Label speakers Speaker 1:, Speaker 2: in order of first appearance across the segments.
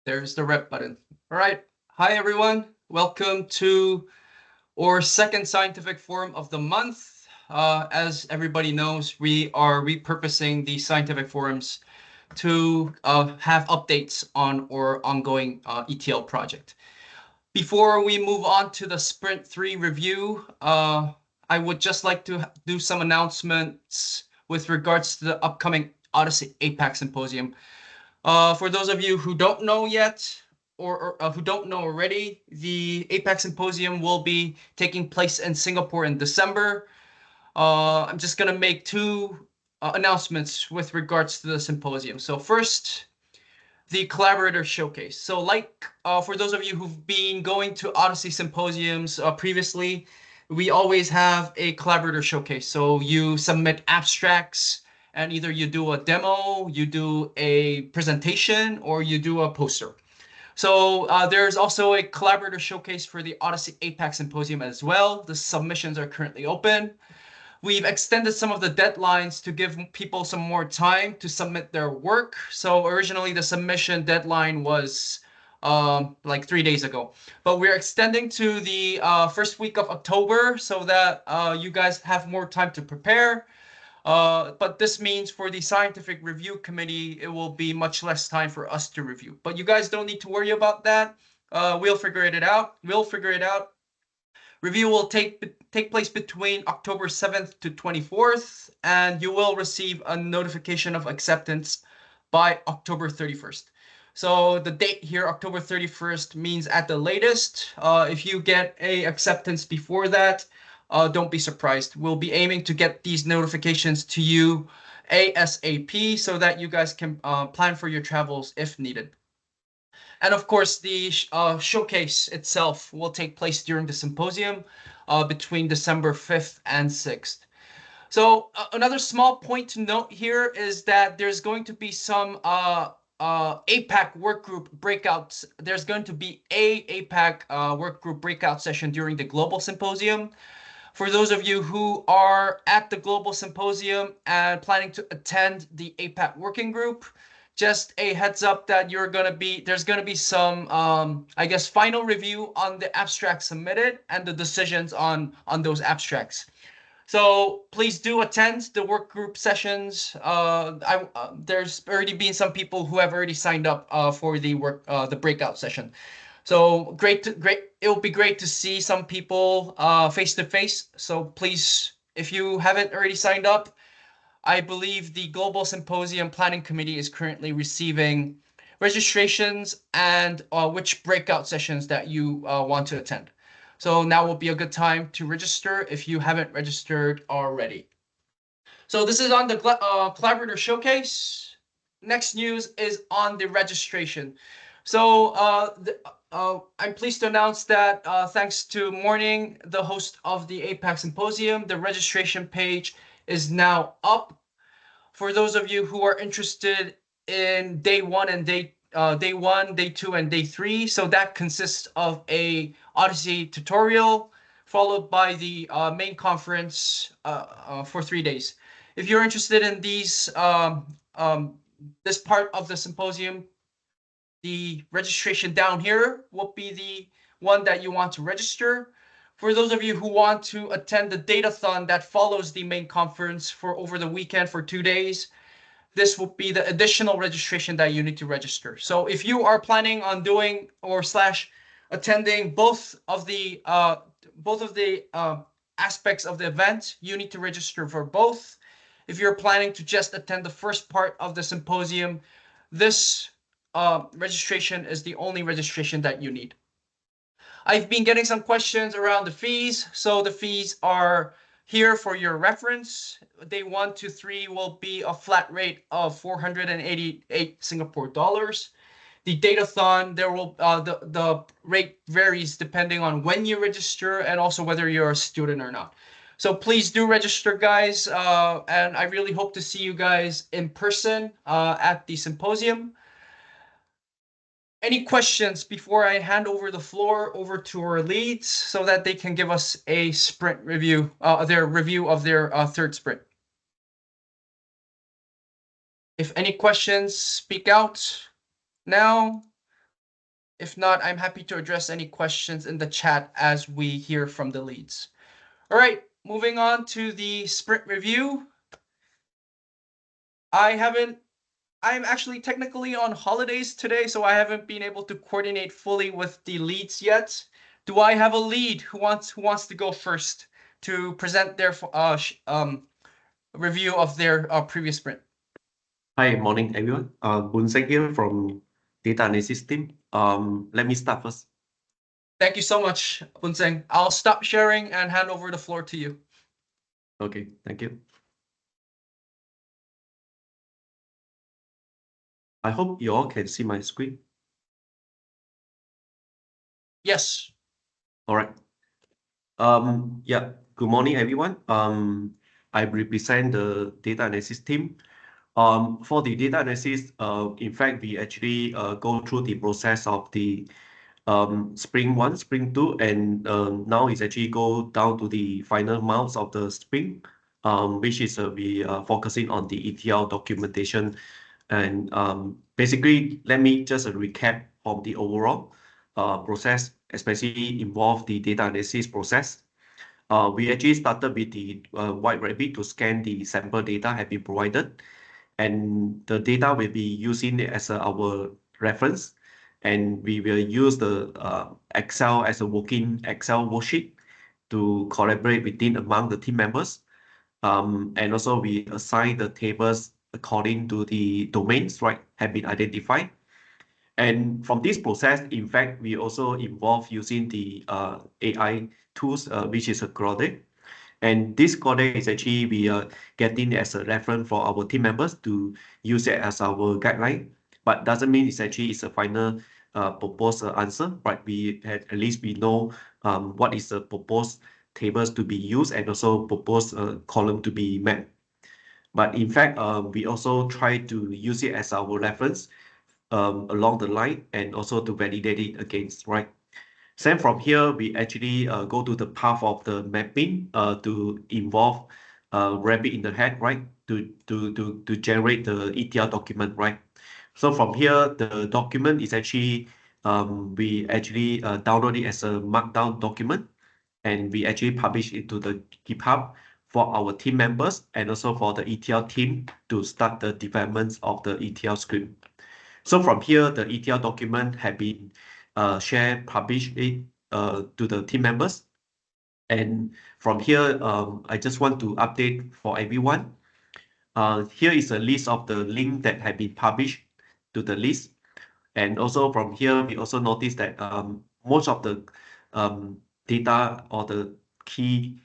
Speaker 1: There's the rep button. All right. Hi, everyone. Welcome to our second scientific forum of the month. As everybody knows, we are repurposing the scientific forums to have updates on our ongoing ETL project. Before we move on to the Sprint 3 review, I would just like to do some announcements with regards to the upcoming OHDSI APAC Symposium. For those of you who don't know yet, or who don't know already, the APAC Symposium will be taking place in Singapore in December. I'm just going to make two announcements with regards to the symposium. So first, the collaborator showcase. So for those of you who've been going to OHDSI symposiums previously, we always have a collaborator showcase. So you submit abstracts and either you do a demo, you do a presentation, or you do a poster. So there's also a collaborator showcase for the OHDSI APAC Symposium as well. The submissions are currently open. We've extended some of the deadlines to give people some more time to submit their work. So originally the submission deadline was like 3 days ago, but we're extending to the first week of October so that you guys have more time to prepare. But this means for the scientific review committee, it will be much less time for us to review. But you guys don't need to worry about that. We'll figure it out. Review will take place between October 7th to 24th, and you will receive a notification of acceptance by October 31st. So the date here, October 31st, means at the latest. If you get a acceptance before that, don't be surprised. We'll be aiming to get these notifications to you ASAP so that you guys can plan for your travels if needed. And of course, the showcase itself will take place during the symposium between December 5th and 6th. So another small point to note here is that there's going to be some APAC work group breakouts. There's going to be a APAC work group breakout session during the Global Symposium. For those of you who are at the Global Symposium and planning to attend the APAC working group, just a heads up that there's going to be some, I guess, final review on the abstracts submitted and the decisions on those abstracts. So please do attend the work group sessions. There's already been some people who have already signed up for the breakout session. So great. It will be great to see some people face to face. So please, if you haven't already signed up, I believe the Global Symposium Planning Committee is currently receiving registrations and which breakout sessions that you want to attend. So now will be a good time to register if you haven't registered already. So this is on the Collaborator Showcase. Next news is on the registration. So I'm pleased to announce that thanks to Morning, the host of the APAC Symposium, the registration page is now up. For those of you who are interested in day one, day 2, and day 3, so that consists of a OHDSI tutorial followed by the main conference for 3 days. If you're interested in this part of the symposium, the registration down here will be the one that you want to register. For those of you who want to attend the datathon that follows the main conference for over the weekend for 2 days, this will be the additional registration that you need to register. So if you are planning on doing or / attending both of the aspects of the event, you need to register for both. If you're planning to just attend the first part of the symposium, this registration is the only registration that you need. I've been getting some questions around the fees. So the fees are here for your reference. Day 1 to 3 will be a flat rate of 488 Singapore dollars. The datathon, the rate varies depending on when you register and also whether you're a student or not. So please do register, guys. And I really hope to see you guys in person at the symposium. Any questions before I hand over the floor over to our leads so that they can give us a sprint review, their review of their third sprint? If any questions, speak out now. If not, I'm happy to address any questions in the chat as we hear from the leads. All right, moving on to the sprint review. I'm actually technically on holidays today, so I haven't been able to coordinate fully with the leads yet. Do I have a lead who wants to go first to present their review of their previous sprint?
Speaker 2: Hi, morning everyone. Boon here from Data Analysis team. Let me start first.
Speaker 1: Thank you so much, Bunseng. I'll stop sharing and hand over the floor to you.
Speaker 2: Okay, thank you. I hope you all can see my screen.
Speaker 1: Yes.
Speaker 2: All right. Yeah. Good morning, everyone. I represent the data analysis team. For the data analysis, in fact, we actually go through the process of the Spring 1, Spring 2, and now it's actually go down to the final miles of the Spring, which is we are focusing on the ETL documentation. And basically, let me just recap of the overall process, especially involve the data analysis process. We actually started with the White Rabbit to scan the sample data have been provided, and the data will be using it as our reference, and we will use the Excel as a working Excel worksheet to collaborate within among the team members. And also we assign the tables according to the domains, right, have been identified. And from this process, in fact, we also involve using the AI tools, which is a Claude. And this Claude is actually we are getting as a reference for our team members to use it as our guideline, but doesn't mean it's actually is a final proposed answer, right? We at least we know what is the proposed tables to be used and also proposed column to be met. But in fact, we also try to use it as our reference along the line and also to validate it against, right? Then from here, we actually go to the path of the mapping to involve rabbit in the head, right? To generate the ETL document, right? So from here, the document is actually we actually download it as a markdown document, and we actually publish it to the GitHub for our team members and also for the ETL team to start the development of the ETL script. So from here, the ETL document have been shared, published it to the team members. And from here, I just want to update for everyone. Here is a list of the link that have been published to the list. And also from here, we also notice that most of the data or the key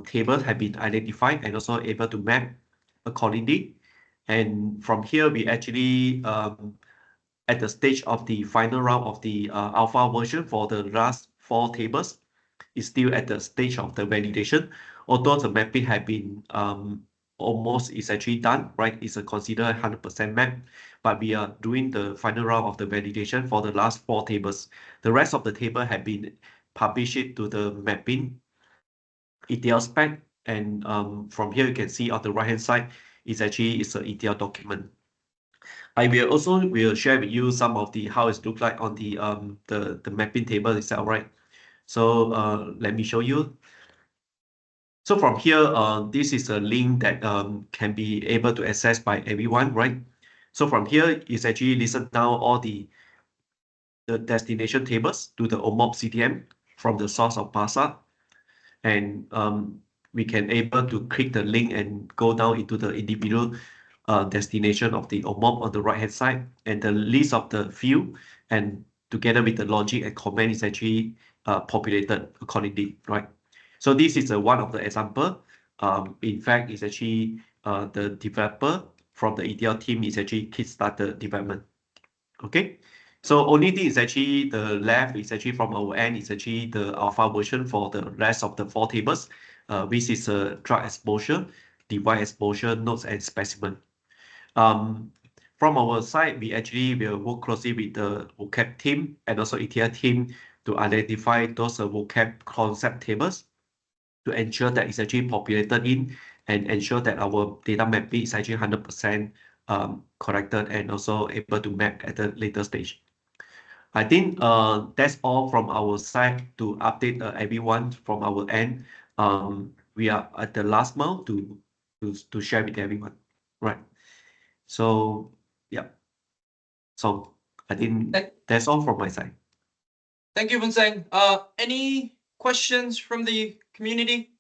Speaker 2: tables have been identified and also able to map accordingly. And from here, we actually at the stage of the final round of the alpha version for the last 4 tables is still at the stage of the validation. Although the mapping have been almost is actually done, right? It's a considered 100% map, but we are doing the final round of the validation for the last 4 tables. The rest of the table have been published to the mapping ETL spec, and from here you can see on the right hand side is actually it's an ETL document. I will also share with you some of the how it looks like on the mapping table itself, right? So let me show you. So from here, this is a link that can be able to access by everyone, right? So from here is actually listen down all the destination tables to the OMOP CTM from the source of PASA, and we can able to click the link and go down into the individual destination of the OMOP on the right hand side, and the list of the field and together with the logic and comment is actually populated accordingly, right? So this is one of the example. In fact, it's actually the developer from the ETL team is actually kickstart the development. Okay, so only thing is actually the left is actually from our end is actually the alpha version for the rest of the 4 tables, which is drug exposure, device exposure, nodes, and specimen. From our side, we actually will work closely with the vocab team and also ETL team to identify those vocab concept tables to ensure that it's actually populated in and ensure that our data mapping is actually 100% corrected and also able to map at the later stage. I think that's all from our side to update everyone from our end. We are at the last mile to share with everyone, right? So yeah, so I think that's all from my side.
Speaker 1: Thank you, Bunseng. Any questions from the community?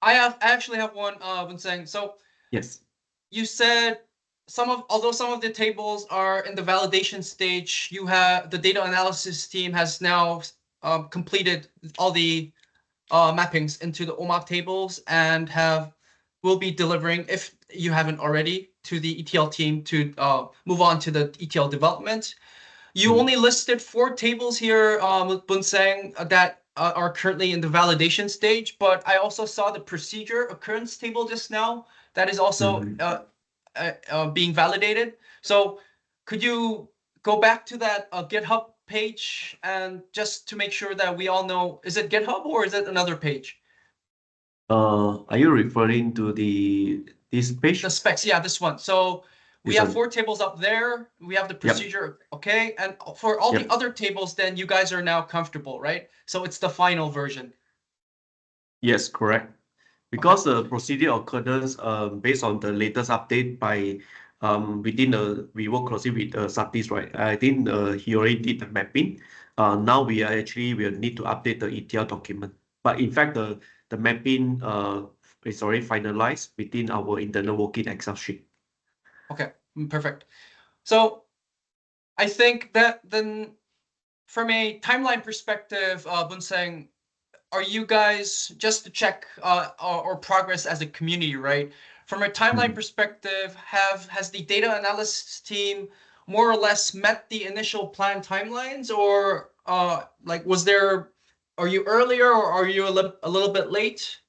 Speaker 1: I actually have one, Bunseng. So
Speaker 2: yes,
Speaker 1: you said although some of the tables are in the validation stage, you have the data analysis team has now completed all the mappings into the OMAP tables and will be delivering, if you haven't already, to the ETL team to move on to the ETL development. You only listed 4 tables here, Bunseng, that are currently in the validation stage, but I also saw the procedure occurrence table just now that is also being validated. So could you go back to that GitHub page and just to make sure that we all know, is it GitHub or is it another page?
Speaker 2: Are you referring to this page?
Speaker 1: The specs, yeah, this one. So we
Speaker 2: This
Speaker 1: have
Speaker 2: one.
Speaker 1: 4 tables up there. We have the procedure, okay? And for all the other tables, then you guys are now comfortable, right? So it's the final version.
Speaker 2: Yes, correct. Because the procedure occurrence based on the latest update by we work closely with Satis, right? I think he already did the mapping. Now we'll need to update the ETL document. But in fact, the mapping is already finalized within our internal working Excel sheet.
Speaker 1: Okay, perfect. So I think that then from a timeline perspective, Bunseng, are you guys, just to check our progress as a community, right? From a timeline perspective, has the data analysis team more or less met the initial planned timelines, or are you earlier or are you a little bit late?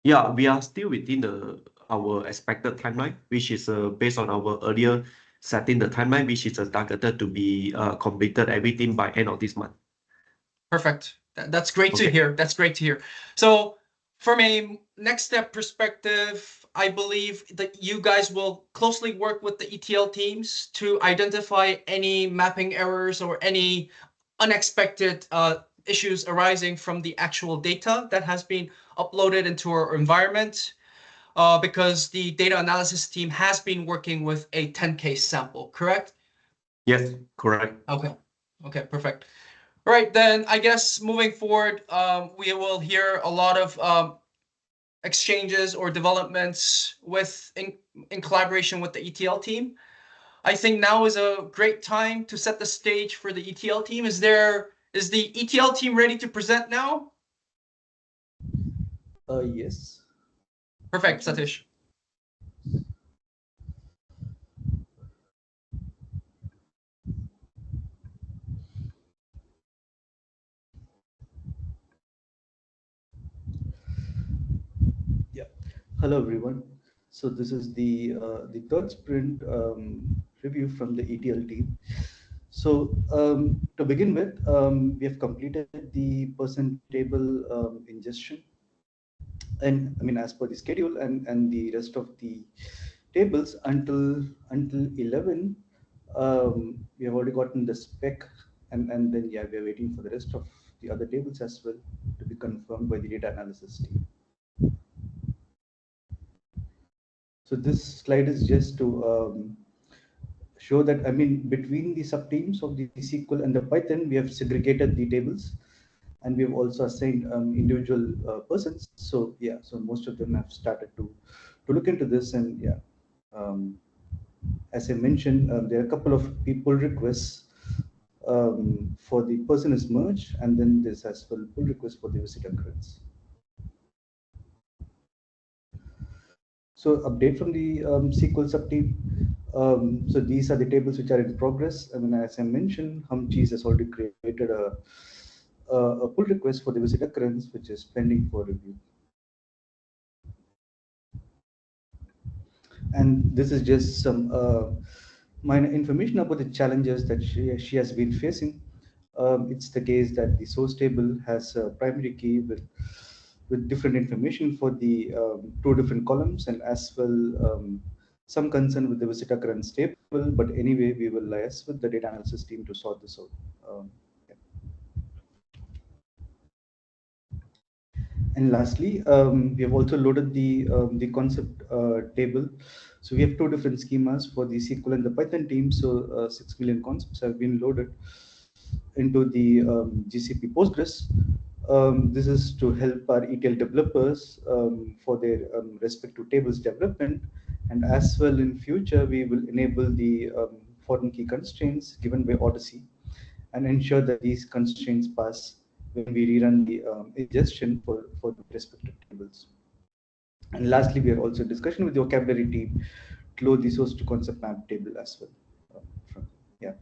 Speaker 2: Yeah, we are still within our expected timeline, which is based on our earlier setting the timeline, which is targeted to be completed everything by end of this month.
Speaker 1: Perfect. That's great to hear. That's great to hear. So from a next step perspective, I believe that you guys will closely work with the ETL teams to identify any mapping errors or any unexpected issues arising from the actual data that has been uploaded into our environment, because the data analysis team has been working with a 10-case sample, correct?
Speaker 2: Yes, correct.
Speaker 1: Okay. Okay, perfect. All right, then I guess moving forward, we will hear a lot of exchanges or developments in collaboration with the ETL team. I think now is a great time to set the stage for the ETL team. Is the ETL team ready to present now?
Speaker 3: Yes.
Speaker 1: Perfect, Satish.
Speaker 3: Yeah. Hello, everyone. So this is the third sprint review from the ETL team. So to begin with, we have completed the person table ingestion, and I mean as per the schedule, and the rest of the tables until 11. We have already gotten the spec, and then yeah, we are waiting for the rest of the other tables as well to be confirmed by the data analysis team. So this slide is just to show that, I mean, between the subteams of the SQL and the Python, we have segregated the tables, and we have also assigned individual persons. So yeah, so most of them have started to look into this, and yeah, as I mentioned, there are a couple of pull requests for the person is merged, and then there's as well pull request for the visit occurrence. So update from the SQL subteam. So these are the tables which are in progress. I mean, as I mentioned, Humcheese has already created a pull request for the visit occurrence, which is pending for review. And this is just some minor information about the challenges that she has been facing. It's the case that the source table has a primary key with different information for the 2 different columns, and as well some concern with the visitor occurrence table, but anyway, we will liaise with the data analysis team to sort this out. Yeah. And lastly, we have also loaded the concept table. So we have two different schemas for the SQL and the Python team. So 6 million concepts have been loaded into the GCP Postgres. This is to help our ETL developers for their respective tables development. And as well in future, we will enable the foreign key constraints given by OHDSI and ensure that these constraints pass when we rerun the ingestion for the respective tables. And lastly, we are also in discussion with the vocabulary team to load the source to concept map table as well. Yeah.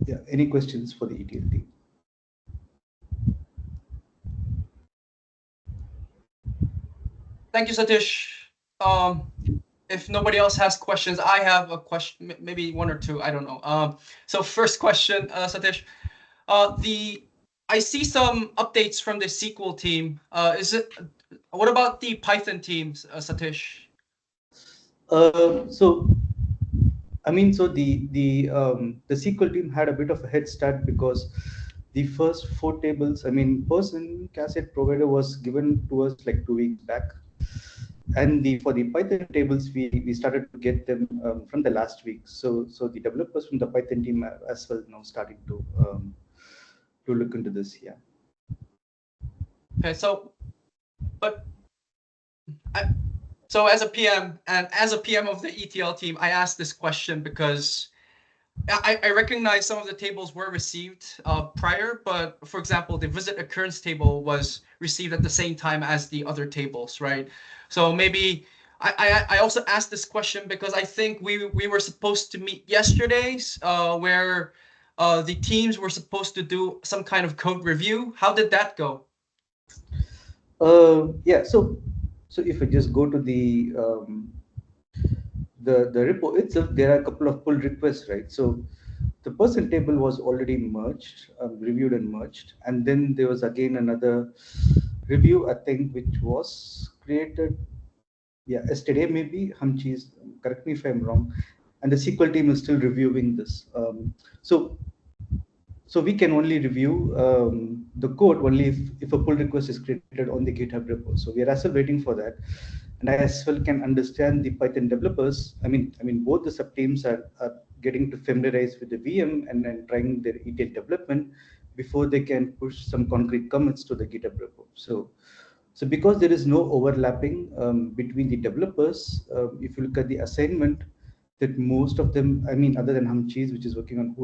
Speaker 3: Yeah. Any questions for the ETL team?
Speaker 1: Thank you, Satish. If nobody else has questions, I have a question, maybe one or two, I don't know. So first question, Satish, I see some updates from the SQL team. What about the Python teams, Satish?
Speaker 3: So I mean, so the SQL team had a bit of a head start because the first 4 tables, I mean, person cassette provider was given to us like 2 weeks back, and for the Python tables we started to get them from the last week. So the developers from the Python team are as well now starting to look into this. Yeah.
Speaker 1: Okay, so so as a PM and as a PM of the ETL team, I asked this question because I recognize some of the tables were received prior, but for example, the visit occurrence table was received at the same time as the other tables, right? So maybe I also asked this question because I think we were supposed to meet yesterday, where the teams were supposed to do some kind of code review. How did that go?
Speaker 3: Yeah. So if I just go to the repo itself, there are a couple of pull requests, right? So the person table was already merged, reviewed and merged, and then there was again another review, I think, which was created, yeah, yesterday maybe. Hamchis, correct me if I'm wrong, and the SQL team is still reviewing this. So we can only review the code only if a pull request is created on the GitHub repo. So we are as well waiting for that. And I as well can understand the Python developers. I mean, both the sub teams are getting to familiarize with the VM and then trying their ETL development before they can push some concrete commits to the GitHub repo. So because there is no overlapping between the developers, if you look at the assignment, that most of them, I mean, other than Hamchis, who is working on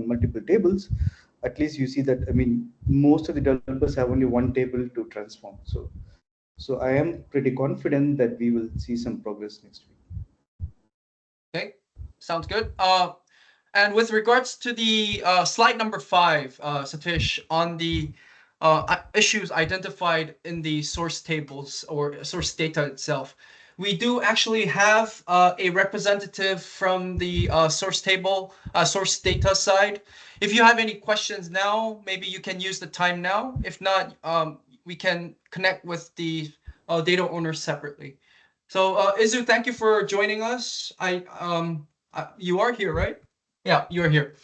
Speaker 3: multiple tables, at least you see that, I mean, most of the developers have only one table to transform. So I am pretty confident that we will see some progress next week.
Speaker 1: Okay, sounds good. And with regards to the slide number 5, Satish, on the issues identified in the source tables or source data itself, we do actually have a representative from the source table, source data side. If you have any questions now, maybe you can use the time now. If not, we can connect with the data owners separately. So Izu, thank you for joining us. You are here, right? Yeah, you're here.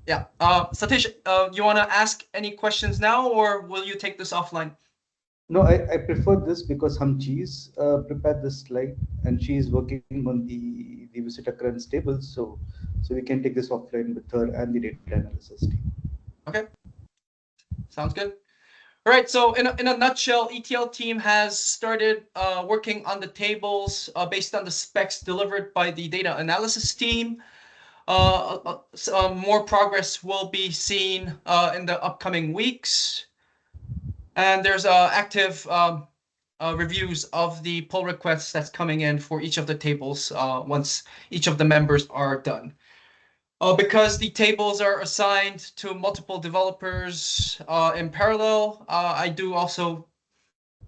Speaker 1: Yeah, Satish, you want to ask any questions now, or will you take this offline?
Speaker 3: No, I prefer this because Hamchis prepared this slide, and she is working on the visit occurrence table, so we can take this offline with her and the data analysis team.
Speaker 1: Okay, sounds good. All right, so in a nutshell, ETL team has started working on the tables based on the specs delivered by the data analysis team. More progress will be seen in the upcoming weeks. And there's active reviews of the pull requests that's coming in for each of the tables once each of the members are done. Because the tables are assigned to multiple developers in parallel, I do also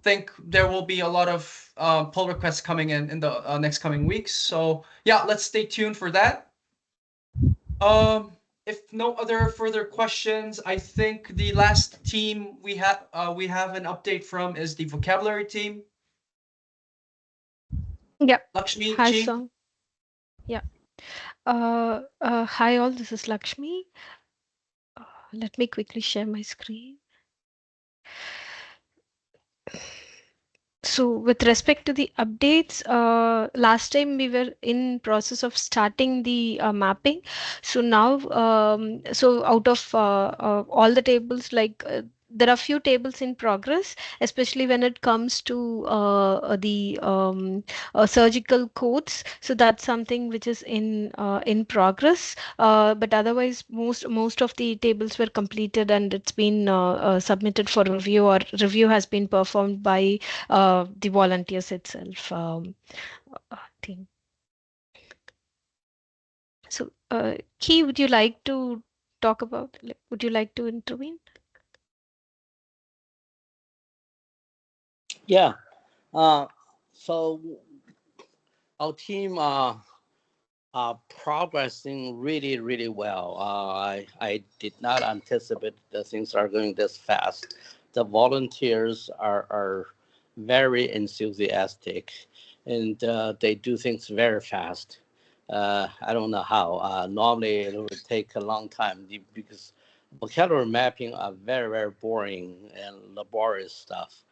Speaker 1: think there will be a lot of pull requests coming in the next coming weeks. So yeah, let's stay tuned for that. if no other further questions, I think the last team we have an update from is the vocabulary team.
Speaker 4: Yeah.
Speaker 1: Lakshmi,
Speaker 4: Hi,
Speaker 1: Chi.
Speaker 4: Song. Yeah. Hi all, this is Lakshmi. Let me quickly share my screen. So with respect to the updates, last time we were in process of starting the mapping. So now, so out of all the tables, like there are few tables in progress, especially when it comes to the surgical codes. So that's something which is in progress. But otherwise, most of the tables were completed and it's been submitted for review, or review has been performed by the volunteers itself. Team. So, Key, would you like to talk about? Would you like to intervene?
Speaker 5: Yeah. So our team are progressing really, really well. I did not anticipate that things are going this fast. The volunteers are very enthusiastic, and they do things very fast. I don't know how. Normally, it would take a long time because vocabulary mapping are very, very boring and laborious stuff.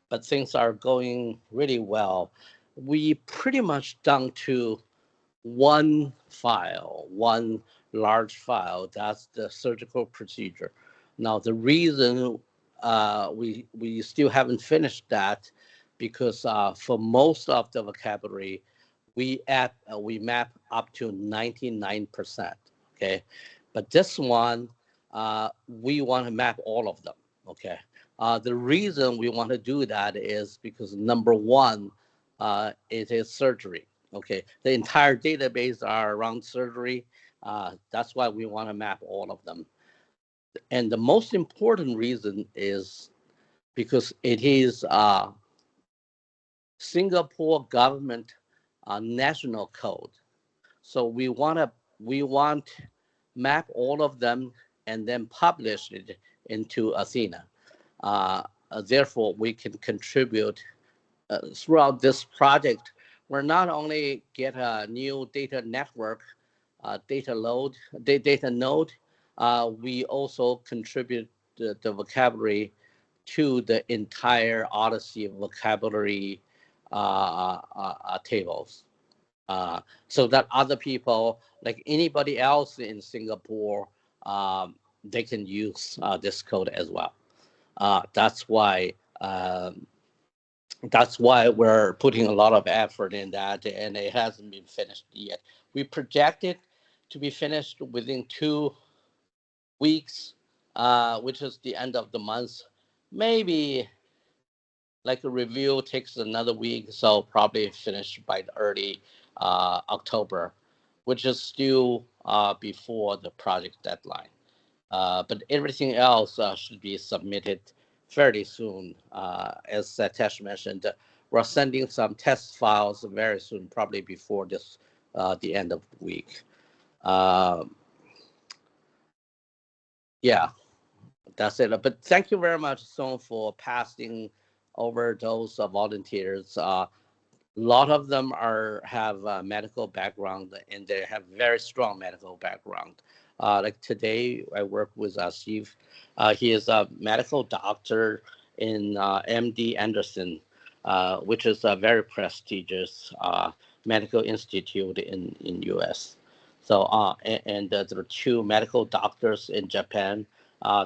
Speaker 5: But things are going really well. We pretty much down to one file, one large file. That's the surgical procedure. Now, the reason we still haven't finished that because for most of the vocabulary, we map up to 99%. Okay, but this one we want to map all of them. Okay, the reason we want to do that is because number one, it is surgery. Okay, the entire database are around surgery. That's why we want to map all of them. And the most important reason is because it is Singapore government national code. So we want map all of them and then publish it into Athena. Therefore, we can contribute throughout this project. We're not only get a new data network, data node. We also contribute the vocabulary to the entire Odyssey vocabulary tables, so that other people, like anybody else in Singapore, they can use this code as well. That's why. That's why we're putting a lot of effort in that, and it hasn't been finished yet. We project it to be finished within 2 weeks, which is the end of the month. Maybe like a review takes another week, so probably finish by the early October, which is still before the project deadline. But everything else should be submitted fairly soon. As Satish mentioned, we're sending some test files very soon, probably before this the end of the week. Yeah, that's it. But thank you very much, Song, for passing over those volunteers. A lot of them have a medical background, and they have very strong medical background. Like today, I work with Steve. He is a medical doctor in MD Anderson, which is a very prestigious medical institute in US. So, and there are two medical doctors in Japan.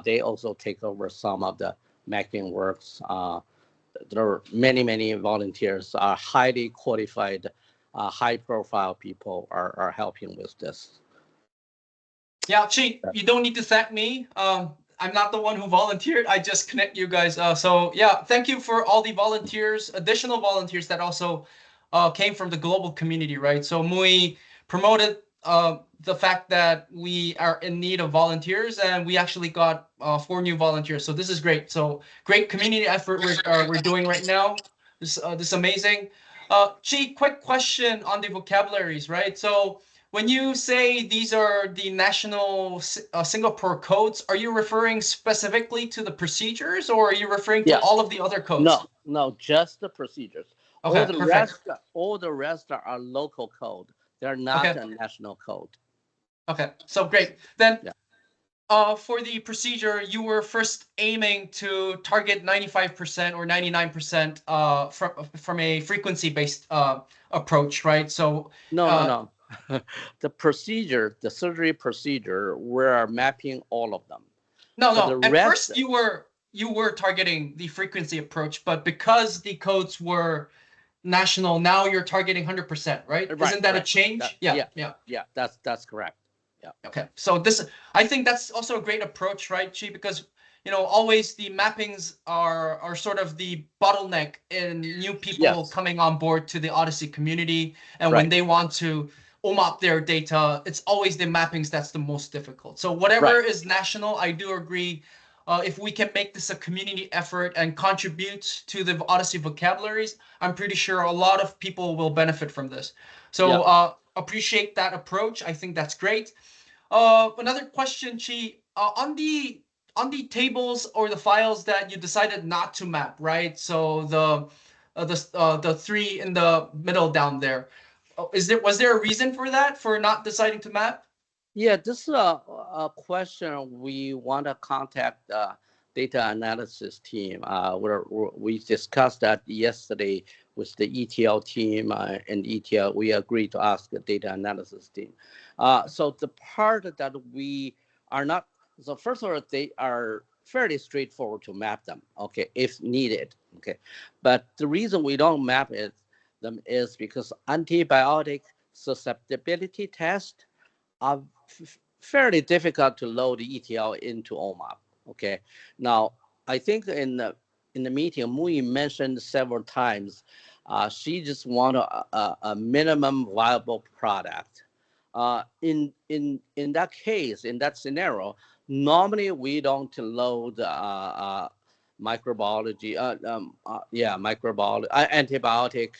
Speaker 5: They also take over some of the mapping works. There are many volunteers, highly qualified, high profile people are helping with this.
Speaker 1: Yeah, Chi, you don't need to thank me. I'm not the one who volunteered. I just connect you guys. So yeah, thank you for all the volunteers, additional volunteers that also came from the global community, right? So Mui promoted the fact that we are in need of volunteers, and we actually got 4 new volunteers. So this is great. So great community effort we're doing right now. This is amazing. Chi, quick question on the vocabularies, right? So when you say these are the national Singapore codes, are you referring specifically to the procedures, or are you referring to all of the other codes?
Speaker 5: No, just the procedures.
Speaker 1: Okay,
Speaker 5: all the rest are local code. They're not a national code.
Speaker 1: Okay, so great. Then for the procedure, you were first aiming to target 95% or 99% from a frequency-based approach, right? So
Speaker 5: no. The procedure, the surgery procedure, we're mapping all of them.
Speaker 1: No. At first, you were targeting the frequency approach, but because the codes were national, now you're targeting 100%, right? Isn't that a change?
Speaker 5: Yeah, that's correct. Yeah.
Speaker 1: Okay. So I think that's also a great approach, right, Qiu? Because always the mappings are sort of the bottleneck in new people coming on board to the OHDSI community, and when they want to OMAP their data, it's always the mappings that's the most difficult. So whatever is national, I do agree. If we can make this a community effort and contribute to the OHDSI vocabularies, I'm pretty sure a lot of people will benefit from this. So appreciate that approach. I think that's great. Another question, Qiu, on the tables or the files that you decided not to map, right? So the three in the middle down there. Was there a reason for that, for not deciding to map?
Speaker 5: Yeah, this is a question we want to contact the data analysis team. We discussed that yesterday with the ETL team and ETL. We agreed to ask the data analysis team. So the part that we are not, so first of all, they are fairly straightforward to map them, okay, if needed, okay. But the reason we don't map them is because antibiotic susceptibility tests are fairly difficult to load the ETL into OMAP. Okay. Now, I think in the meeting, Mui mentioned several times, she just wanted a minimum viable product. In that case, in that scenario, normally we don't load microbiology, antibiotic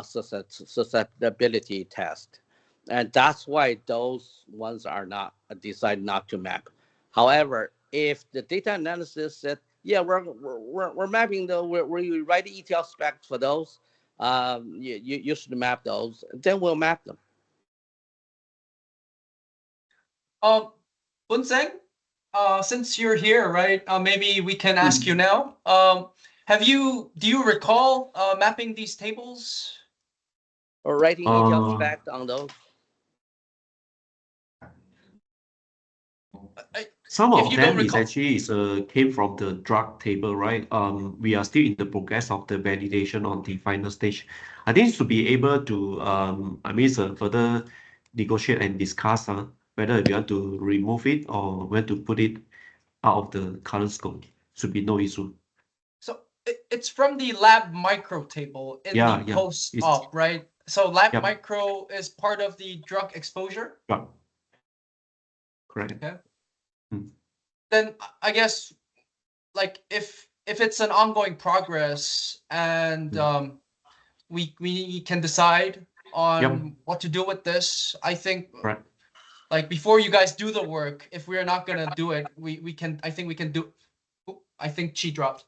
Speaker 5: susceptibility test. And that's why those ones are not decided not to map. However, if the data analysis said, yeah, we're mapping we write the ETL spec for those, you should map those, then we'll map them.
Speaker 1: Bunseng, since you're here, right? Maybe we can ask you now. Do you recall mapping these tables?
Speaker 5: Or writing ETL spec on those?
Speaker 2: Some of them actually came from the drug table, right? We are still in the progress of the validation on the final stage. I think to be able to, further negotiate and discuss whether we want to remove it or when to put it out of the current scope. Should be no issue.
Speaker 1: So it's from the lab micro table in the post-op, right? So lab micro is part of the drug exposure?
Speaker 2: Yeah. Correct.
Speaker 1: Okay. Then I guess, like, if it's an ongoing progress and we can decide on what to do with this, I think, like, before you guys do the work, if we're not gonna do it, I think we can do. I think Qiu dropped.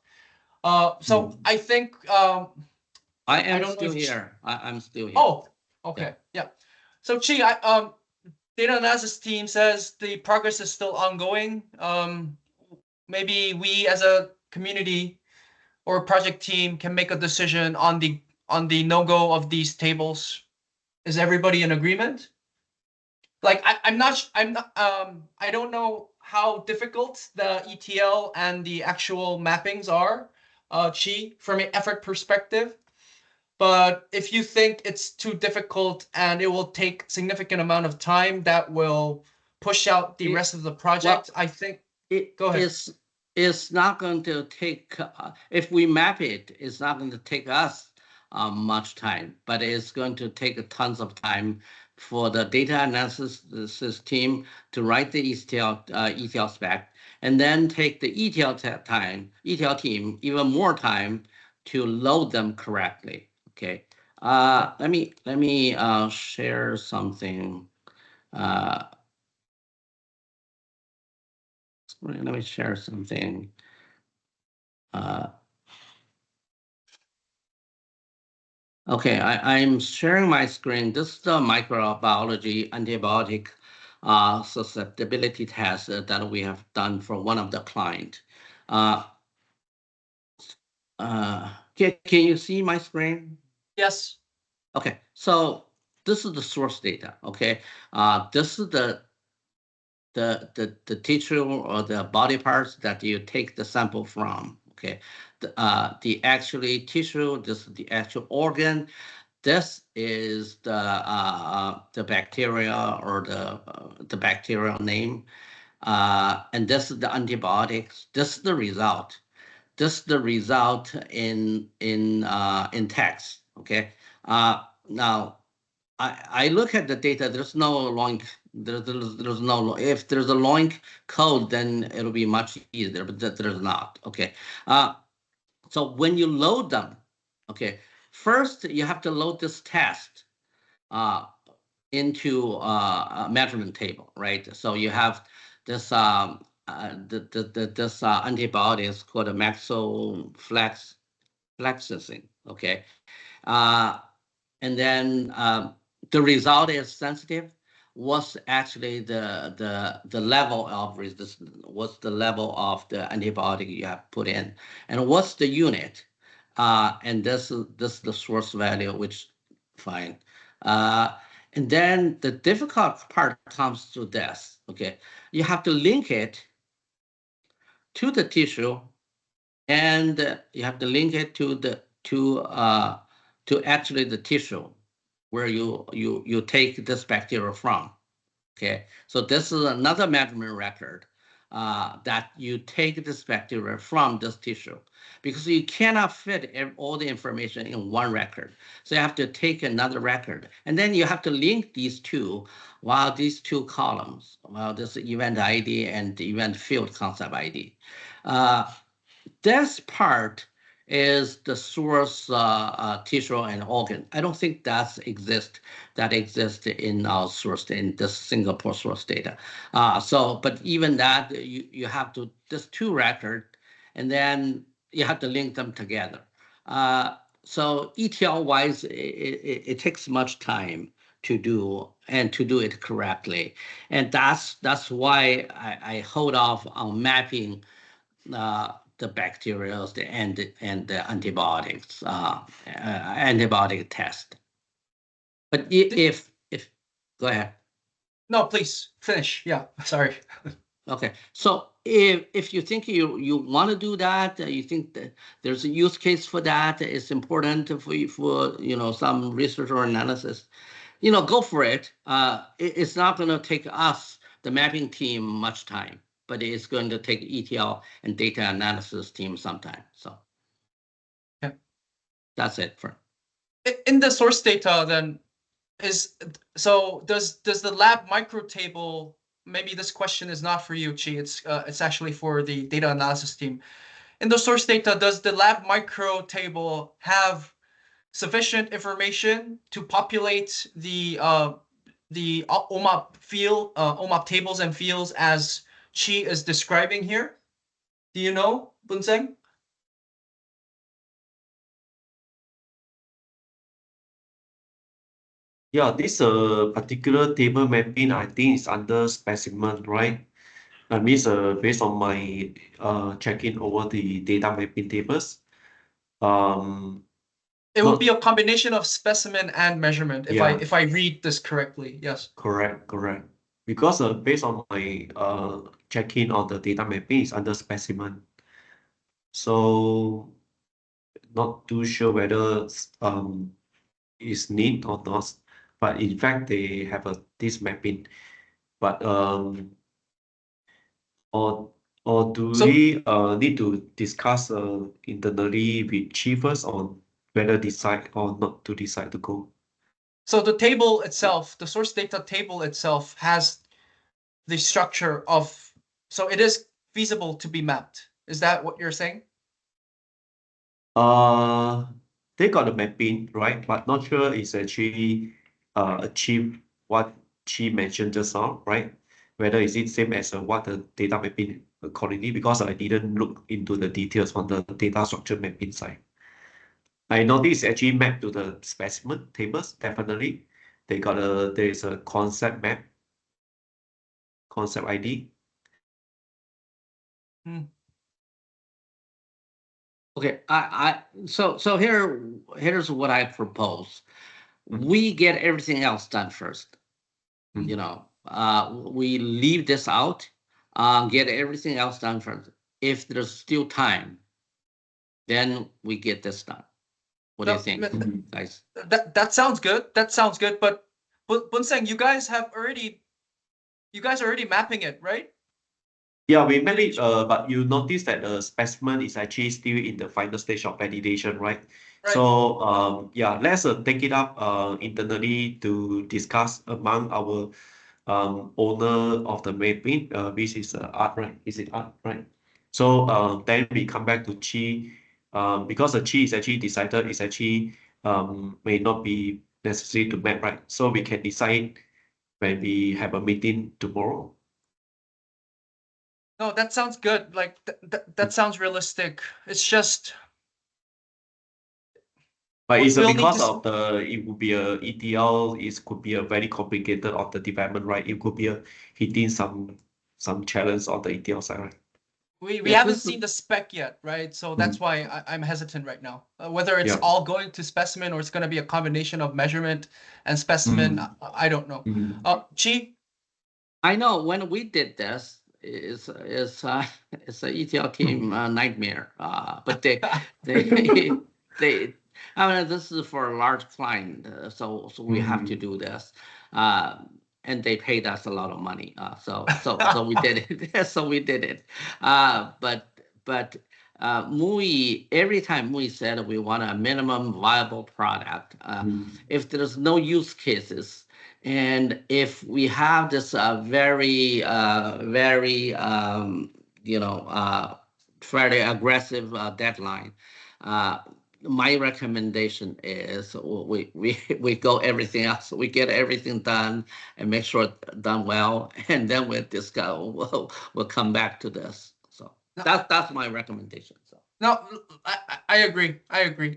Speaker 1: So I think
Speaker 5: I'm still here. I'm still here.
Speaker 1: Oh, okay, yeah. So Qiu, data analysis team says the progress is still ongoing. Maybe we as a community or project team can make a decision on the no-go of these tables. Is everybody in agreement? Like, I don't know how difficult the ETL and the actual mappings are, Qiu, from an effort perspective. But if you think it's too difficult and it will take significant amount of time, that will push out the rest of the project. I think. Go ahead.
Speaker 5: It's not going to take. If we map it, it's not going to take us much time, but it's going to take tons of time for the data analysis team to write the ETL spec, and then take the ETL team even more time to load them correctly. Okay. Let me share something. Let me share something. Okay, I'm sharing my screen. This is the microbiology antibiotic susceptibility test that we have done for one of the client. Can you see my screen?
Speaker 1: Yes.
Speaker 5: Okay, so this is the source data. Okay, this is the tissue or the body parts that you take the sample from. Okay, the actually tissue. This is the actual organ. This is the bacteria or the bacterial name, and this is the antibiotics. This is the result. This is the result in text. Okay. Now I look at the data. There's no LOINC. There's no. If there's a LOINC code, then it'll be much easier. But there's not. Okay. So when you load them, okay, first you have to load this test into a measurement table, right? So you have this this antibody is called a maxoflexacin, okay, and then the result is sensitive. What's actually the level of resistance? What's the level of the antibiotic you have put in, and what's the unit? And this is the source value, which fine. And then the difficult part comes to this. Okay, you have to link it to the tissue, and you have to link it to the to actually the tissue where you take this bacteria from. Okay, so this is another measurement record that you take this bacteria from this tissue, because you cannot fit all the information in one record. So you have to take another record, and then you have to link these two, these two columns, this event ID and the event field concept ID. This part is the source tissue and organ. I don't think that exists in our source, in this Singapore source data. But even that, you have to, there's two records, and then you have to link them together. So ETL-wise, it takes much time to do, and to do it correctly. And that's why I hold off on mapping the bacteria and the antibiotics, antibiotic test. But if go ahead.
Speaker 1: No, please finish. Yeah, sorry.
Speaker 5: Okay, so if you think you want to do that, you think that there's a use case for that, it's important for some research or analysis, go for it. It's not going to take us, the mapping team, much time, but it's going to take ETL and data analysis team some time. So
Speaker 1: yeah,
Speaker 5: that's it for.
Speaker 1: In the source data, then does the lab micro table? Maybe this question is not for you, ㍍. It's actually for the data analysis team. In the source data, does the lab micro table have sufficient information to populate the OMAP field, OMAP tables and fields as ㍍ is describing here? Do you know, Bunseng?
Speaker 2: Yeah, this particular table mapping, I think is under specimen, right? That means based on my checking over the data mapping tables.
Speaker 1: It would be a combination of specimen and measurement, if I read this correctly. Yes.
Speaker 2: Correct. Because based on my checking on the data mapping is under specimen. So not too sure whether is need or not, but in fact they have this mapping. But or do we need to discuss internally with ㍍ first on whether decide or not to decide to go?
Speaker 1: So the table itself, the source data table itself, has the structure of, so it is feasible to be mapped. Is that what you're saying?
Speaker 2: They got the mapping, right? But not sure it's actually achieve what Chi mentioned just now, right? Whether is it same as what the data mapping accordingly, because I didn't look into the details on the data structure mapping side. I noticed actually mapped to the specimen tables, definitely. There's a concept map, concept ID.
Speaker 5: Okay, so here's what I propose.
Speaker 2: Mhm.
Speaker 5: We get everything else done first.
Speaker 2: Mhm.
Speaker 5: You know, we leave this out, get everything else done first. If there's still time, then we get this done. What do you think, guys?
Speaker 1: That sounds good. That sounds good. But Bunseng, you guys are already mapping it, right?
Speaker 2: Yeah, we map it, but you notice that the specimen is actually still in the final stage of validation, right?
Speaker 1: Right.
Speaker 2: So yeah, let's take it up internally to discuss among our owner of the mapping, which is Art, right? Is it Art, right? So then we come back to Chi, because the Chi is actually decided is actually may not be necessary to map, right? So we can decide when we have a meeting tomorrow.
Speaker 1: No, that sounds good. Like that sounds realistic. It's just.
Speaker 2: But it's
Speaker 1: we'll need
Speaker 2: because
Speaker 1: to
Speaker 2: of it would be a ETL, it could be a very complicated of the development, right? It could be hitting some challenge on the ETL side, right?
Speaker 1: we
Speaker 5: Yeah,
Speaker 1: haven't
Speaker 5: this is-
Speaker 1: seen the spec yet, right? So that's why I'm hesitant right now. Whether it's
Speaker 2: Yeah.
Speaker 1: all going to specimen or it's going to be a combination of measurement and specimen, I don't know. Chi?
Speaker 5: I know when we did this, it's an ETL team nightmare. But they I mean, this is for a large client, so we have to do this. And they paid us a lot of money. So we did it. So we did it. But MUI, every time MUI said we want a minimum viable product, if there's no use cases, and if we have this very fairly aggressive deadline, my recommendation is we go everything else. We get everything done and make sure it's done well, and then we'll discuss. We'll come back to this. So that's my recommendation. So
Speaker 1: No, I agree. I agree.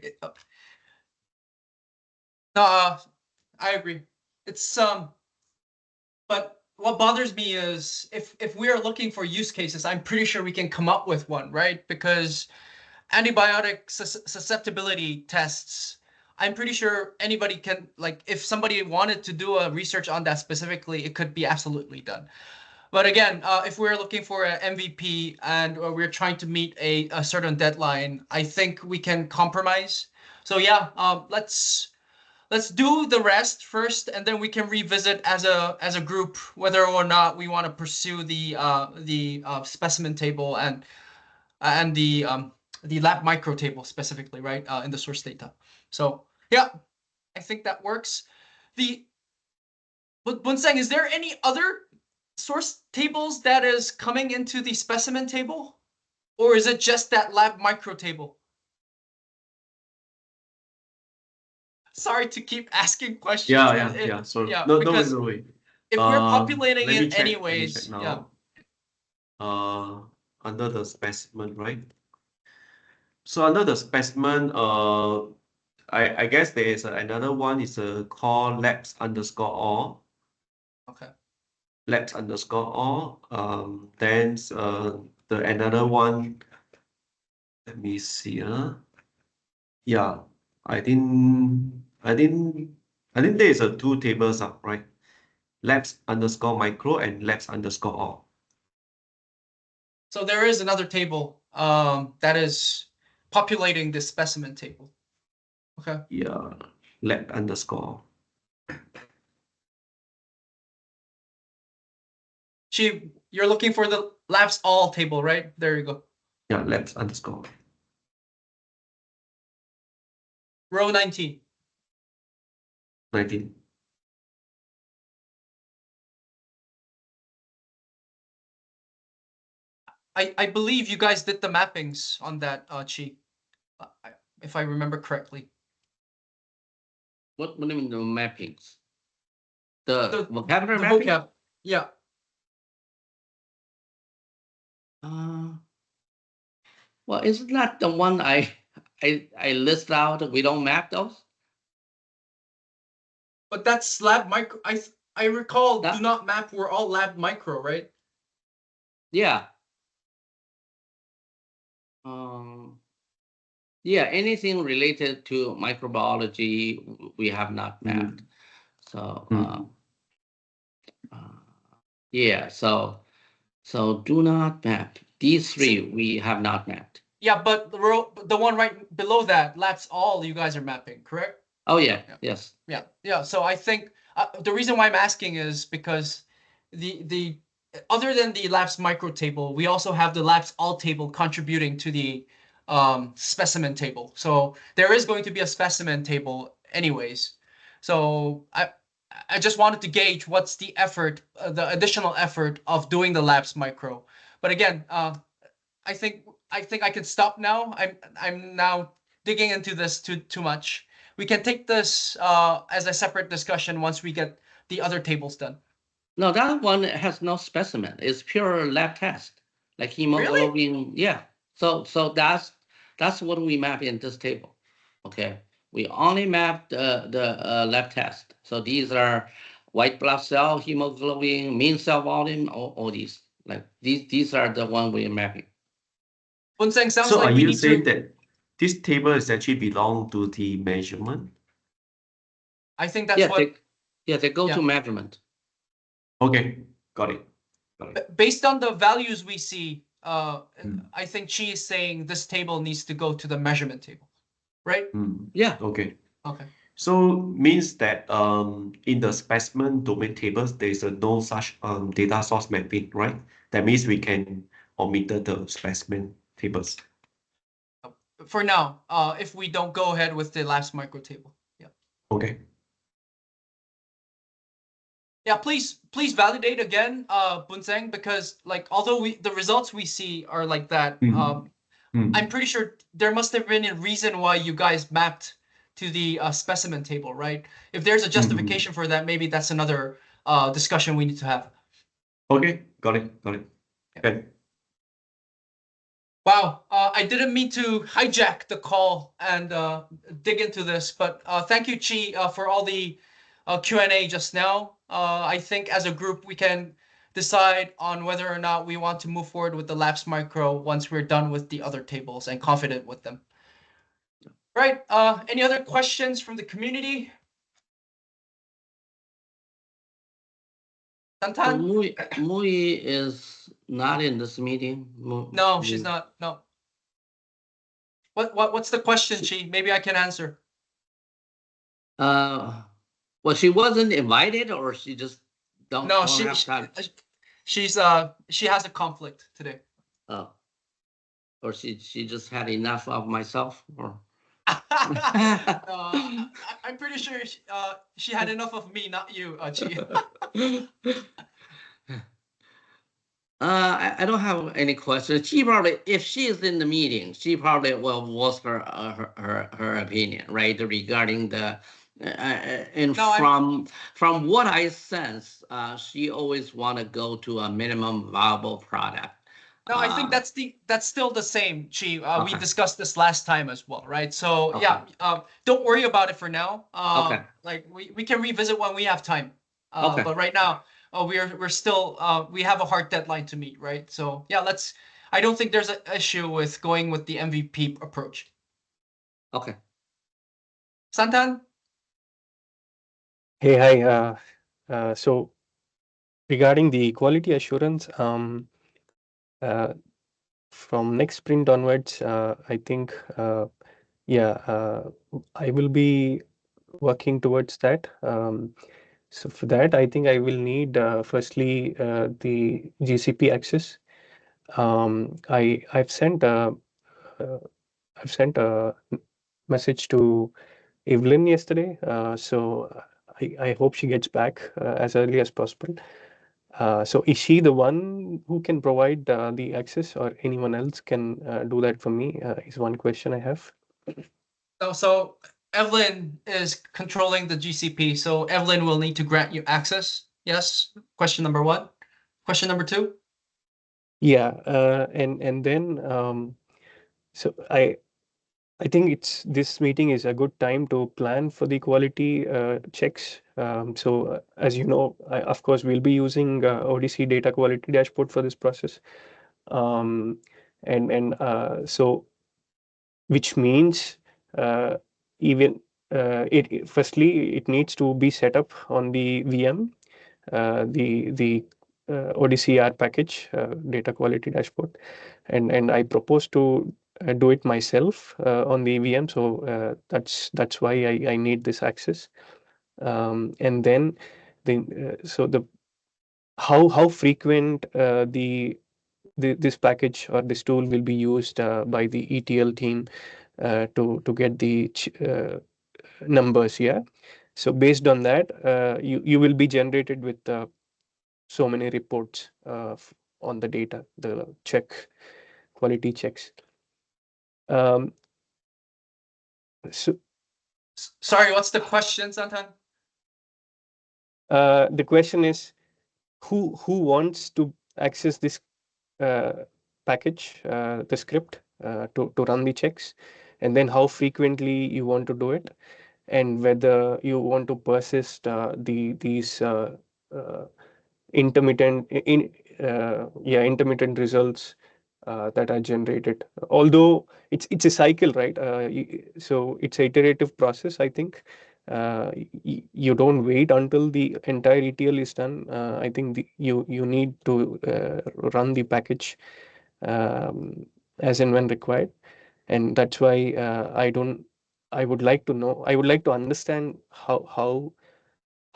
Speaker 1: No, I agree. It's but what bothers me is if we are looking for use cases, I'm pretty sure we can come up with one, right? Because antibiotic susceptibility tests, I'm pretty sure anybody can, like, if somebody wanted to do a research on that specifically, it could be absolutely done. But again, if we're looking for an MVP and we're trying to meet a certain deadline, I think we can compromise. So yeah, let's do the rest first, and then we can revisit as a group whether or not we want to pursue the specimen table and the lab micro table specifically, right, in the source data. So yeah, I think that works. But Bunseng, is there any other source tables that is coming into the specimen table, or is it just that lab micro table? Sorry to keep asking questions.
Speaker 2: Yeah. Sorry.
Speaker 1: Yeah,
Speaker 2: No
Speaker 1: because
Speaker 2: way.
Speaker 1: if we're populating
Speaker 2: Let me
Speaker 1: it
Speaker 2: check
Speaker 1: anyways, yeah.
Speaker 2: now. Under the specimen, right? So under the specimen, I guess there is another one is called labs_all.
Speaker 1: Okay.
Speaker 2: Labs_all. Then the another one. Let me see. Yeah, I think there is two tables up, right? Labs_micro and labs_all.
Speaker 1: So there is another table that is populating this specimen table. Okay.
Speaker 2: Yeah, lab_all.
Speaker 1: You're looking for the labs all table, right? There you go.
Speaker 2: Yeah, labs_all.
Speaker 1: Row 19.
Speaker 2: 19.
Speaker 1: I believe you guys did the mappings on that, Chi, if I remember correctly.
Speaker 5: what do you mean the mappings? The vocabulary
Speaker 1: the
Speaker 5: mapping?
Speaker 1: vocab. Yeah.
Speaker 5: Well, isn't that the one I list out? We don't map those?
Speaker 1: But that's lab micro. I recall
Speaker 5: That-
Speaker 1: do not map were all lab micro, right?
Speaker 5: Yeah. Yeah, anything related to microbiology, we have not mapped. So, yeah, so do not map. These three we have not mapped.
Speaker 1: Yeah, but the one right below that, labs all you guys are mapping, correct?
Speaker 5: Oh yeah,
Speaker 1: Yeah.
Speaker 5: yes.
Speaker 1: Yeah. So I think the reason why I'm asking is because the other than the labs micro table, we also have the labs all table contributing to the specimen table. So there is going to be a specimen table anyways. So I just wanted to gauge what's the effort, the additional effort of doing the labs micro. But again, I think I can stop now. I'm now digging into this too much. We can take this as a separate discussion once we get the other tables done.
Speaker 5: No, that one has no specimen. It's pure lab test, like hemoglobin. Yeah. So that's what we map in this table. Okay. We only map the lab test. So these are white blood cell, hemoglobin, mean cell volume, all these. Like these are the one we're mapping.
Speaker 1: Bunseng, sounds
Speaker 2: So
Speaker 1: like
Speaker 2: are
Speaker 1: we
Speaker 2: you
Speaker 1: need
Speaker 2: saying
Speaker 1: to.
Speaker 2: that this table is actually belong to the measurement?
Speaker 1: I think that's
Speaker 5: they go to measurement.
Speaker 2: Okay, got it.
Speaker 1: Based on the values we see, I think Chi is saying this table needs to go to the measurement table, right?
Speaker 5: Yeah.
Speaker 2: Okay.
Speaker 1: Okay.
Speaker 2: So means that in the specimen domain tables, there is no such data source mapping, right? That means we can omit the specimen tables.
Speaker 1: For now, if we don't go ahead with the labs micro table. Yeah.
Speaker 2: Okay.
Speaker 1: Yeah, please validate again, Bunseng, because like although the results we see are like that, I'm pretty sure there must have been a reason why you guys mapped to the specimen table, right? If there's a justification for that, maybe that's another discussion we need to have.
Speaker 2: Okay, got it. Okay.
Speaker 1: Wow, I didn't mean to hijack the call and dig into this, but thank you, Chi, for all the Q&A just now. I think as a group, we can decide on whether or not we want to move forward with the labs micro once we're done with the other tables and confident with them. Right, any other questions from the community? Tantan?
Speaker 5: Mui is not in this meeting.
Speaker 1: No, she's not, no. What's the question, Chi? Maybe I can answer.
Speaker 5: Well, she wasn't invited, or she just don't have time.
Speaker 1: She has a conflict today.
Speaker 5: Oh, or she just had enough of myself, or
Speaker 1: I'm pretty sure she had enough of me, not you, Chi.
Speaker 5: I don't have any questions. She probably, if she is in the meeting, she probably will voice her opinion, right, regarding the. And no, from what I sense, she always want to go to a minimum viable product.
Speaker 1: No, I think that's still the same, Chi. We discussed this last time as well, right? So yeah, don't worry about it for now. Like we can revisit when we have time. But right now, we're still we have a hard deadline to meet, right? So yeah, I don't think there's an issue with going with the MVP approach.
Speaker 5: Okay.
Speaker 1: Santan?
Speaker 6: Hey, hi. So regarding the quality assurance, from next sprint onwards, I think, I will be working towards that. So for that, I think I will need firstly the GCP access. I've sent a message to Evelyn yesterday, so I hope she gets back as early as possible. So is she the one who can provide the access, or anyone else can do that for me? Is one question I have.
Speaker 1: So Evelyn is controlling the GCP, so Evelyn will need to grant you access. Yes. Question number 1. Question number 2.
Speaker 6: Yeah, and then so I think this meeting is a good time to plan for the quality checks. So as you know, of course, we'll be using ODC data quality dashboard for this process. So which means even firstly it needs to be set up on the VM, the ODCR package, data quality dashboard, and I propose to do it myself on the VM. So that's why I need this access. And then the how frequent this package or this tool will be used by the ETL team to get the numbers. Yeah. So based on that, you will be generated with so many reports on the data, the quality checks. So
Speaker 1: Sorry, what's the question, Santan?
Speaker 6: the question is, who wants to access this package, the script to run the checks, and then how frequently you want to do it, and whether you want to persist these intermittent intermittent results that are generated. Although it's a cycle, right? So it's an iterative process. I think you don't wait until the entire ETL is done. I think you need to run the package as and when required, and that's why I would like to know. I would like to understand how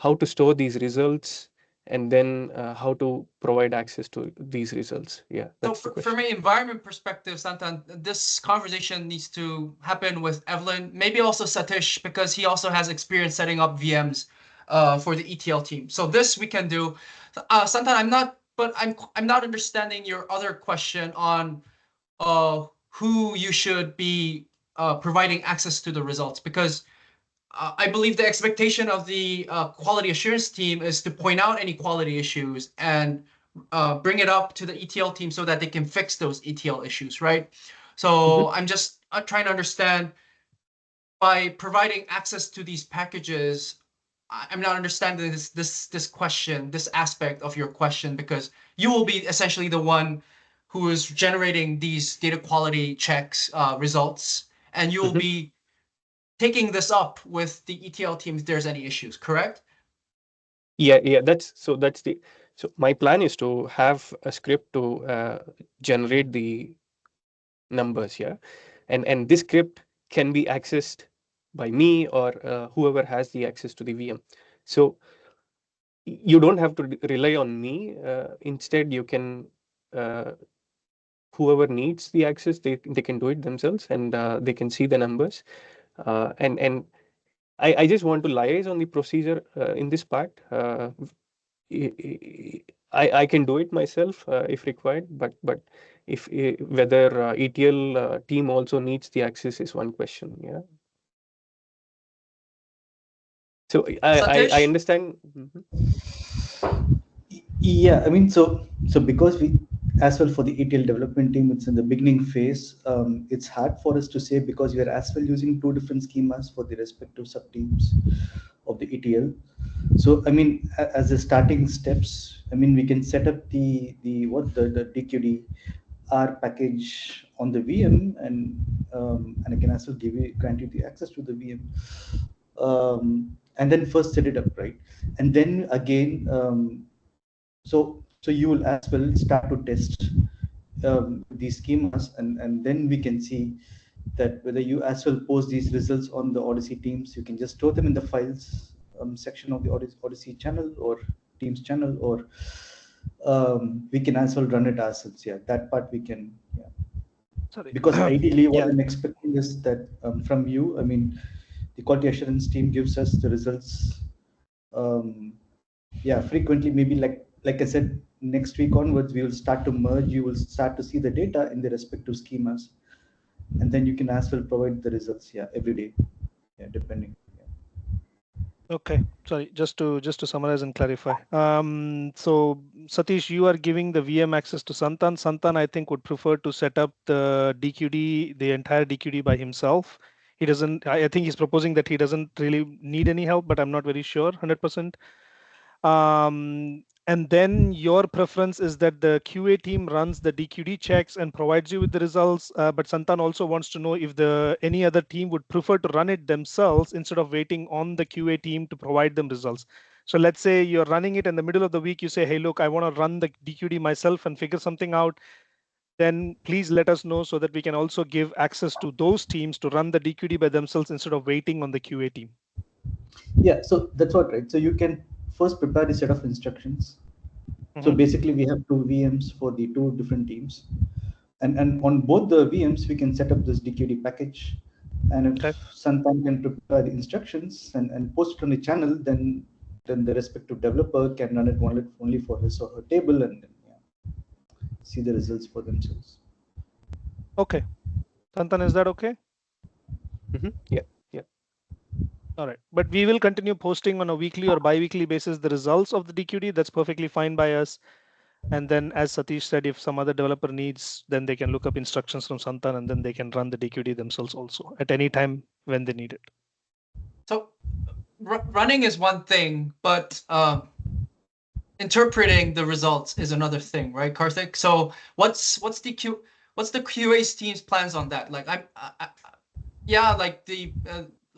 Speaker 6: to store these results, and then how to provide access to these results. Yeah, that's
Speaker 1: so
Speaker 6: the question.
Speaker 1: from an environment perspective, Santan, this conversation needs to happen with Evelyn, maybe also Satish, because he also has experience setting up VMs for the ETL team. So this we can do. Santan, I'm not understanding your other question on who you should be providing access to the results, because I believe the expectation of the quality assurance team is to point out any quality issues and bring it up to the ETL team so that they can fix those ETL issues, right? So I'm just trying to understand, by providing access to these packages, I'm not understanding this question, this aspect of your question, because you will be essentially the one who is generating these data quality checks results, and you will be taking this up with the ETL team if there's any issues, correct?
Speaker 6: Yeah. So my plan is to have a script to generate the numbers. Yeah, and this script can be accessed by me or whoever has the access to the VM. So you don't have to rely on me. Instead, you can whoever needs the access, they can do it themselves, and they can see the numbers. And I just want to liaise on the procedure in this part. I can do it myself if required, but if whether ETL team also needs the access is one question. Yeah. So I understand.
Speaker 3: Yeah, I mean, so because we, as well for the ETL development team, it's in the beginning phase. It's hard for us to say because we are as well using two different schemas for the respective sub teams of the ETL. So I mean, as the starting steps, I mean, we can set up the DQD R package on the VM, and I can as well grant you the access to the VM, and then first set it up, right? And then again, so you will as well start to test these schemas, and then we can see that whether you as well post these results on the Odyssey teams. You can just store them in the files section of the Odyssey channel or Teams channel, or we can as well run it ourselves. Yeah, that part we can. Yeah.
Speaker 6: Sorry.
Speaker 3: Because ideally, what
Speaker 6: Yeah.
Speaker 3: I'm expecting is that from you, I mean, the quality assurance team gives us the results. Frequently, maybe like I said, next week onwards, we will start to merge. You will start to see the data in the respective schemas, and then you can as well provide the results. Yeah, every day. depending.
Speaker 7: Okay, sorry, just to summarize and clarify. So Satish, you are giving the VM access to Santan. Santan, I think, would prefer to set up the DQD, the entire DQD by himself. He doesn't, I think he's proposing that he doesn't really need any help, but I'm not very sure, 100%. And then your preference is that the QA team runs the DQD checks and provides you with the results. But Santan also wants to know if any other team would prefer to run it themselves instead of waiting on the QA team to provide them results. So let's say you're running it in the middle of the week, you say, hey, look, I want to run the DQD myself and figure something out. Then please let us know so that we can also give access to those teams to run the DQD by themselves instead of waiting on the QA team.
Speaker 3: Yeah, so that's what, right? So you can first prepare a set of instructions. So basically we have 2 VMs for the 2 different teams. And on both the VMs, we can set up this DQD package. And if Santan can prepare the instructions and post it on the channel, then the respective developer can run it only for his or her table and see the results for themselves.
Speaker 7: Okay. Santan, is that okay?
Speaker 6: Yeah.
Speaker 7: All right, but we will continue posting on a weekly or bi-weekly basis the results of the DQD. That's perfectly fine by us. And then, as Satish said, if some other developer needs, then they can look up instructions from Santan and then they can run the DQD themselves also at any time when they need it. So
Speaker 1: running is one thing, but interpreting the results is another thing, right, Karthik? So what's the QA team's plans on that? Like yeah, like the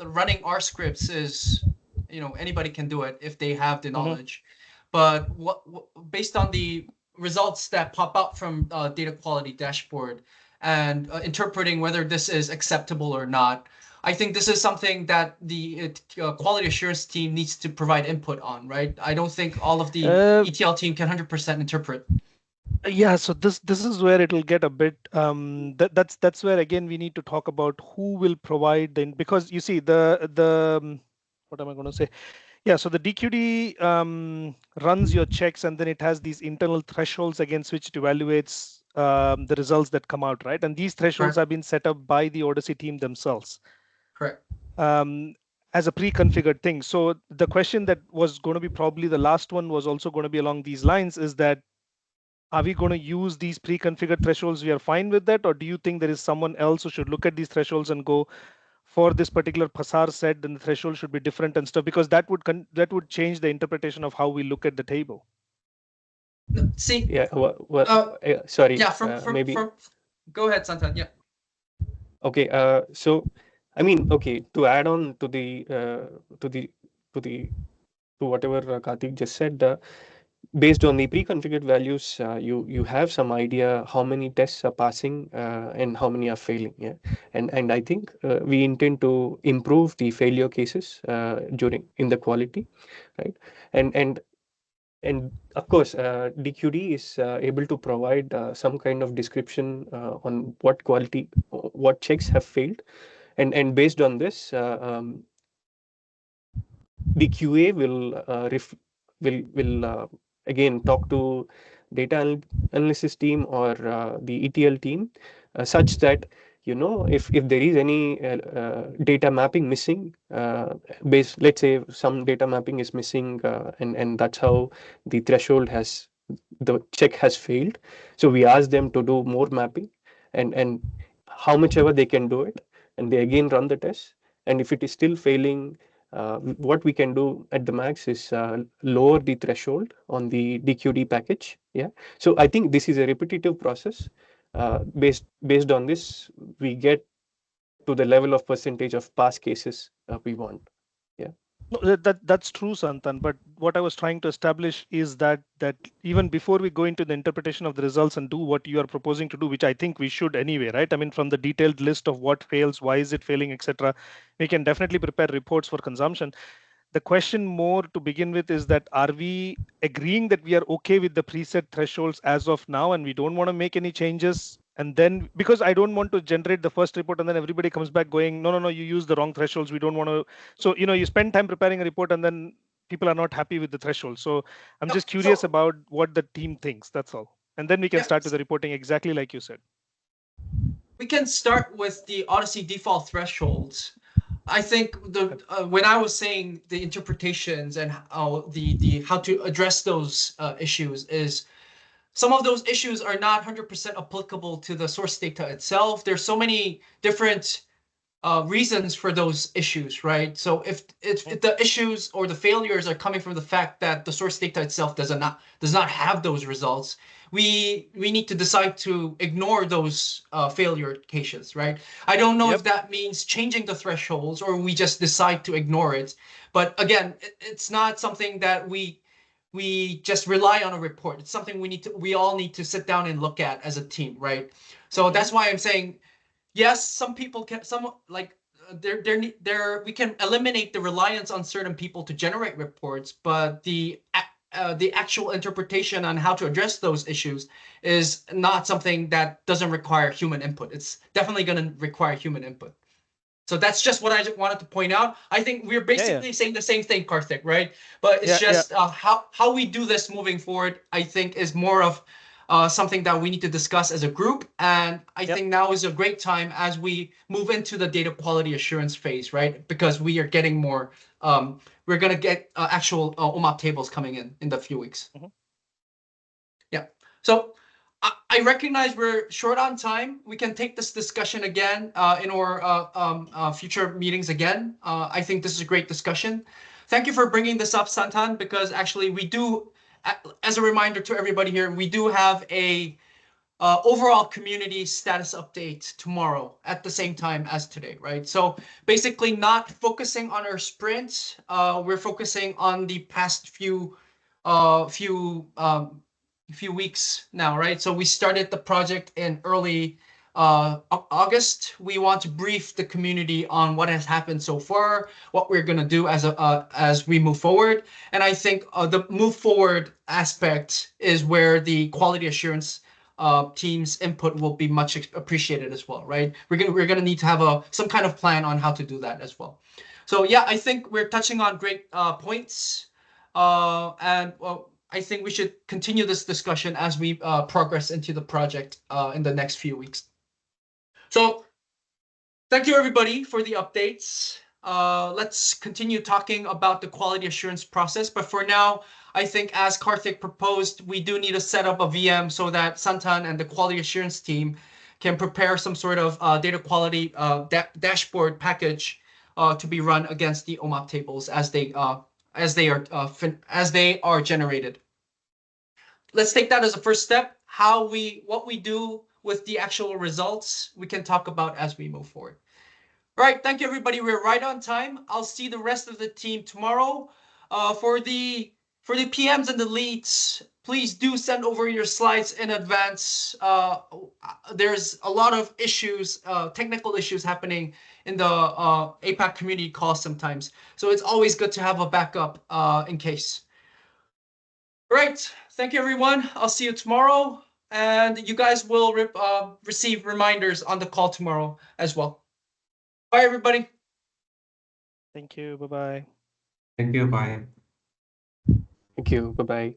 Speaker 1: running our scripts is, anybody can do it if they have the knowledge. But what based on the results that pop out from data quality dashboard and interpreting whether this is acceptable or not, I think this is something that the quality assurance team needs to provide input on, right? I don't think all of the ETL team can 100% interpret.
Speaker 7: Yeah, so this is where it'll get a bit that's where again we need to talk about who will provide because you see the what am I going to say? Yeah, so the DQD runs your checks and then it has these internal thresholds against which it evaluates the results that come out, right? And these thresholds have been set up by the OHDSI team themselves.
Speaker 1: Correct.
Speaker 7: As a pre-configured thing. So the question that was going to be probably the last one was also going to be along these lines is that, are we going to use these pre-configured thresholds? We are fine with that, or do you think there is someone else who should look at these thresholds and go, for this particular Pasar set, then the threshold should be different and stuff, because that would change the interpretation of how we look at the table.
Speaker 1: See.
Speaker 6: Yeah. Sorry.
Speaker 1: Yeah.
Speaker 6: Maybe.
Speaker 1: Go ahead, Santan. Yeah.
Speaker 6: Okay. So, I mean, okay. To add on to whatever Karthik just said. Based on the pre-configured values, you have some idea how many tests are passing and how many are failing. Yeah, and I think we intend to improve the failure cases in the quality, right? And of course, DQD is able to provide some kind of description on what checks have failed, and based on this, the QA will again talk to data analysis team or the ETL team such that if there is any data mapping missing, let's say some data mapping is missing and that's how the check has failed. So we ask them to do more mapping and how much ever they can do it, and they again run the test, and if it is still failing, what we can do at the max is lower the threshold on the DQD package. Yeah. So I think this is a repetitive process. Based on this, we get to the level of percentage of pass cases we want. Yeah.
Speaker 7: No, that's true, Santan. But what I was trying to establish is that even before we go into the interpretation of the results and do what you are proposing to do, which I think we should anyway, right? I mean, from the detailed list of what fails, why is it failing, etc., we can definitely prepare reports for consumption. The question more to begin with is that, are we agreeing that we are okay with the preset thresholds as of now and we don't want to make any changes? And then, because I don't want to generate the first report and then everybody comes back going, no, you use the wrong thresholds. We don't want to. So, you spend time preparing a report and then people are not happy with the threshold. So I'm just curious about what the team thinks. That's all. And then we can start with the reporting exactly like you said.
Speaker 1: We can start with the OHDSI default thresholds. I think when I was saying the interpretations and the how to address those issues is some of those issues are not 100% applicable to the source data itself. There's so many different reasons for those issues, right? So if the issues or the failures are coming from the fact that the source data itself does not have those results, we need to decide to ignore those failure cases, right? I don't know if that means changing the thresholds or we just decide to ignore it. But again, it's not something that we just rely on a report. It's something we all need to sit down and look at as a team, right? So that's why I'm saying, yes, some people can, we can eliminate the reliance on certain people to generate reports, but the actual interpretation on how to address those issues is not something that doesn't require human input. It's definitely going to require human input. So that's just what I wanted to point out. I think we're basically saying the same thing, Karthik, right? But it's just how we do this moving forward, I think, is more of something that we need to discuss as a group. And I think now is a great time as we move into the data quality assurance phase, right? Because we are getting more, we're going to get actual OMAP tables coming in the few weeks. Yeah. So I recognize we're short on time. We can take this discussion again in our future meetings again. I think this is a great discussion. Thank you for bringing this up, Santan, because actually we do, as a reminder to everybody here, we do have a overall community status update tomorrow at the same time as today, right? So basically not focusing on our sprint, we're focusing on the past few weeks now, right? So we started the project in early August. We want to brief the community on what has happened so far, what we're going to do as we move forward. And I think the move forward aspect is where the quality assurance team's input will be much appreciated as well, right? We're gonna need to have some kind of plan on how to do that as well. So yeah, I think we're touching on great points, and well, I think we should continue this discussion as we progress into the project in the next few weeks. So thank you everybody for the updates. Let's continue talking about the quality assurance process. But for now, I think as Karthik proposed, we do need to set up a VM so that Santan and the quality assurance team can prepare some sort of data quality dashboard package to be run against the OMAP tables as they are generated. Let's take that as a first step. What we do with the actual results, we can talk about as we move forward. All right, thank you everybody. We're right on time. I'll see the rest of the team tomorrow. For the PMs and the leads, please do send over your slides in advance. There's a lot of issues, technical issues happening in the APAC community calls sometimes. So it's always good to have a backup in case. All right, thank you everyone. I'll see you tomorrow. And you guys will receive reminders on the call tomorrow as well. Bye, everybody.
Speaker 7: Thank you. Bye-bye.
Speaker 2: Thank you. Bye.
Speaker 6: Thank you. Bye-bye.